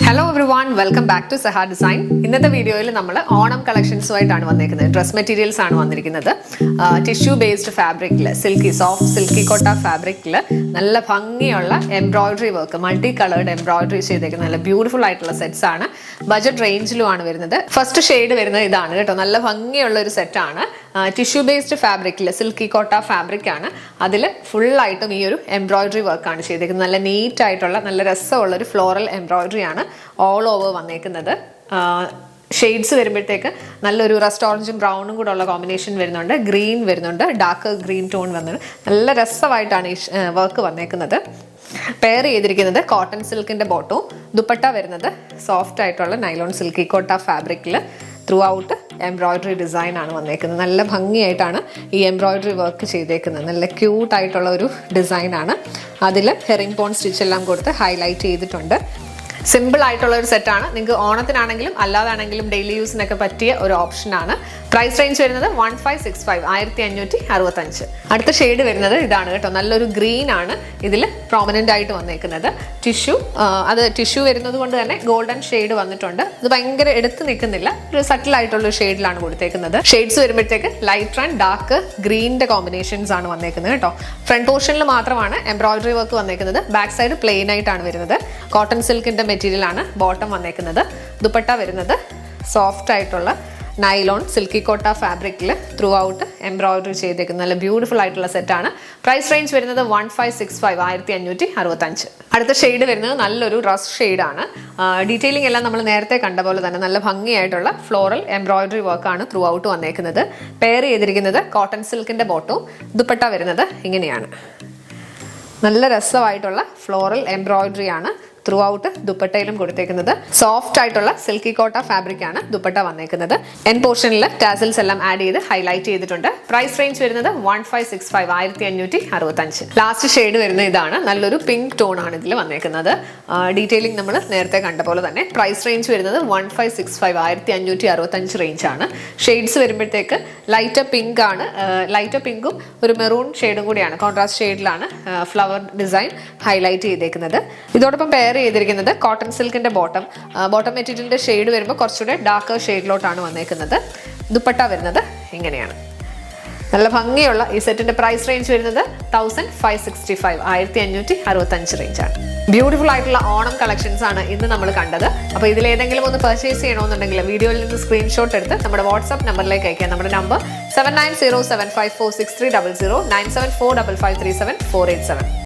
Hello everyone, welcome back to Saha Design. ഇന്നത്തെ വീഡിയോയിൽ നമ്മൾ ഓണം കളക്ഷൻസുമായിട്ടാണ് വന്നിരിക്കുന്നത്. ഡ്രസ് മെറ്റീരിയൽസ് ആണ് വന്നിരിക്കുന്നത്. ടിഷ്യൂ ബേസ്ഡ് ഫാബ്രിക്കിൽ സോഫ്റ്റ് സിൽക്കി കോട്ട ഫാബ്രിക്കിൽ നല്ല ഭംഗിയുള്ള embroidery work, multi coloured embroidery ചെയ്തേക്കുന്ന നല്ല ബ്യൂട്ടിഫുൾ ആയിട്ടുള്ള സെറ്റ്സ് ആണ്. ബജറ്റ് റേഞ്ചിലുമാണ് വരുന്നത്. ഫസ്റ്റ് ഷെയ്ഡ് വരുന്നത് ഇതാണ് കേട്ടോ. നല്ല ഭംഗിയുള്ള ഒരു സെറ്റാണ്. ടിഷ്യൂ ബേസ്ഡ് ഫാബ്രിക്കിൽ സിൽക്കി കോട്ട ഫാബ്രിക് ആണ്. അതിൽ ഫുള്ളായിട്ടും ഈ ഒരു എംബ്രോയിഡറി വർക്കാണ് ചെയ്തേക്കുന്നത്. നല്ല നീറ്റ് ആയിട്ടുള്ള നല്ല രസമുള്ള ഒരു ഫ്ലോറൽ എംബ്രോയിഡറി ആണ് ഓൾ ഓവർ വന്നേക്കുന്നത്. ഷെയ്ഡ്സ് വരുമ്പോഴത്തേക്ക് നല്ലൊരു റസ്റ്റ് ഓറഞ്ചും ബ്രൗണും കൂടെ ഉള്ള കോമ്പിനേഷൻ വരുന്നുണ്ട്. ഗ്രീൻ വരുന്നുണ്ട്, ഡാർക്ക് ഗ്രീൻ ടോൺ വന്നിട്ട് നല്ല രസമായിട്ടാണ് ഈ വർക്ക് വന്നേക്കുന്നത്. പെയർ ചെയ്തിരിക്കുന്നത് കോട്ടൺ സിൽക്കിന്റെ ബോട്ടവും, ദുപ്പട്ട വരുന്നത് സോഫ്റ്റ് ആയിട്ടുള്ള നൈലോൺ സിൽക്കി കോട്ട ഫാബ്രിക്കിൽ ത്രൂ ഔട്ട് എംബ്രോയിഡറി ഡിസൈൻ ആണ് വന്നേക്കുന്നത്. നല്ല ഭംഗിയായിട്ടാണ് ഈ എംബ്രോയിഡറി വർക്ക് ചെയ്തേക്കുന്നത്. നല്ല ക്യൂട്ടായിട്ടുള്ള ഒരു ഡിസൈനാണ്. അതിൽ ഹെറിംഗ് പോൺ സ്റ്റിച്ച് എല്ലാം കൊടുത്ത് ഹൈലൈറ്റ് ചെയ്തിട്ടുണ്ട്. സിമ്പിൾ ആയിട്ടുള്ള ഒരു സെറ്റാണ്. നിങ്ങൾക്ക് ഓണത്തിനാണെങ്കിലും അല്ലാതാണെങ്കിലും ഡെയിലി യൂസിനൊക്കെ പറ്റിയ ഒരു ഓപ്ഷനാണ്. പ്രൈസ് റേഞ്ച് വരുന്നത് 1565, 1565. അടുത്ത ഷെയ്ഡ് വരുന്നത് ഇതാണ് കേട്ടോ. നല്ലൊരു ഗ്രീൻ ആണ് ഇതിൽ പ്രോമിനൻ്റ് ആയിട്ട് വന്നേക്കുന്നത്. ടിഷ്യൂ വരുന്നത് കൊണ്ട് തന്നെ ഗോൾഡൻ ഷെയ്ഡ് വന്നിട്ടുണ്ട്. ഇത് ഭയങ്കര എടുത്ത് നിൽക്കുന്നില്ല, ഒരു സട്ടിൽ ആയിട്ടുള്ള ഷെയ്ഡിലാണ് കൊടുത്തേക്കുന്നത്. ഷെയ്ഡ്സ് വരുമ്പോഴത്തേക്ക് ലൈറ്റ് ആൻഡ് ഡാർക്ക് ഗ്രീനിന്റെ കോമ്പിനേഷൻസ് ആണ് വന്നേക്കുന്നത് കേട്ടോ. ഫ്രണ്ട് പോർഷനിൽ മാത്രമാണ് എംബ്രോയിഡറി വർക്ക് വന്നേക്കുന്നത്. ബാക്ക് സൈഡ് പ്ലെയിൻ ആയിട്ടാണ് വരുന്നത്. കോട്ടൺ സിൽക്കിന്റെ മെറ്റീരിയൽ ആണ് ബോട്ടം വന്നേക്കുന്നത്. ദുപ്പട്ട വരുന്നത് സോഫ്റ്റ് ആയിട്ടുള്ള നൈലോൺ സിൽക്കി കോട്ട ഫാബ്രിക്കിൽ ത്രൂ ഔട്ട് എംബ്രോയിഡറി ചെയ്തേക്കുന്ന നല്ല ബ്യൂട്ടിഫുൾ ആയിട്ടുള്ള സെറ്റാണ്. പ്രൈസ് റേഞ്ച് വരുന്നത് 1565, 1565. അടുത്ത ഷെയ്ഡ് വരുന്നത് നല്ലൊരു റസ്റ്റ് ഷെയ്ഡാണ്. ഡീറ്റെയിലിംഗ് എല്ലാം നമ്മൾ നേരത്തെ കണ്ട പോലെ തന്നെ നല്ല ഭംഗിയായിട്ടുള്ള ഫ്ലോറൽ എംബ്രോയിഡറി വർക്കാണ് ത്രൂ ഔട്ട് വന്നേക്കുന്നത്. പെയർ ചെയ്തിരിക്കുന്നത് കോട്ടൺ സിൽക്കിന്റെ ബോട്ടവും, ദുപ്പട്ട വരുന്നത് ഇങ്ങനെയാണ്. നല്ല രസമായിട്ടുള്ള ഫ്ലോറൽ എംബ്രോയിഡറി ആണ് ത്രൂ ഔട്ട് ദുപ്പട്ടയിലും കൊടുത്തേക്കുന്നത്. സോഫ്റ്റ് ആയിട്ടുള്ള സിൽക്കി കോട്ട ഫാബ്രിക് ആണ് ദുപ്പട്ട വന്നേക്കുന്നത്. എൻ പോർഷനിൽ ടാസൽസ് എല്ലാം ആഡ് ചെയ്ത് ഹൈലൈറ്റ് ചെയ്തിട്ടുണ്ട്. പ്രൈസ് റേഞ്ച് വരുന്നത് 1565, 1565. ലാസ്റ്റ് ഷെയ്ഡ് വരുന്നത് ഇതാണ്. നല്ലൊരു പിങ്ക് ടോൺ ആണ് ഇതിൽ വന്നേക്കുന്നത്. ഡീറ്റെയിലിംഗ് നമ്മൾ നേരത്തെ കണ്ട പോലെ തന്നെ. പ്രൈസ് റേഞ്ച് വരുന്നത് 1565, 1565 റേഞ്ച് ആണ്. ഷെയ്ഡ്സ് വരുമ്പോഴത്തേക്ക് ലൈറ്റ് പിങ്ക് ആണ്. ലൈറ്റ് പിങ്കും ഒരു മെറൂൺ ഷെയ്ഡും കൂടിയാണ്, കോൺട്രാസ്റ്റ് ഷെയ്ഡിലാണ് ഫ്ലവർ ഡിസൈൻ ഹൈലൈറ്റ് ചെയ്തേക്കുന്നത്. ഇതോടൊപ്പം പെയർ ചെയ്തിരിക്കുന്നത് കോട്ടൺ സിൽക്കിന്റെ ബോട്ടം മെറ്റീരിയലിന്റെ ഷെയ്ഡ് വരുമ്പോൾ കുറച്ചുകൂടെ ഡാർക്ക് ഷെയ്ഡിലോട്ടാണ് വന്നേക്കുന്നത്. ദുപ്പട്ട വരുന്നത് ഇങ്ങനെയാണ്. നല്ല ഭംഗിയുള്ള ഈ സെറ്റിന്റെ പ്രൈസ് റേഞ്ച് വരുന്നത് 1565, 1565 റേഞ്ചാണ്. ബ്യൂട്ടിഫുൾ ആയിട്ടുള്ള ഓണം കളക്ഷൻസ് ആണ് ഇന്ന് നമ്മൾ കണ്ടത്. അപ്പോൾ ഇതിലേതെങ്കിലും ഒന്ന് പർച്ചേസ് ചെയ്യണമെന്നുണ്ടെങ്കിൽ വീഡിയോയിൽ നിന്ന് സ്ക്രീൻഷോട്ട് എടുത്ത് നമ്മുടെ വാട്സ്ആപ്പ് നമ്പറിലേക്ക് അയക്കാം. നമ്മുടെ നമ്പർ 7907546300, 9745537487.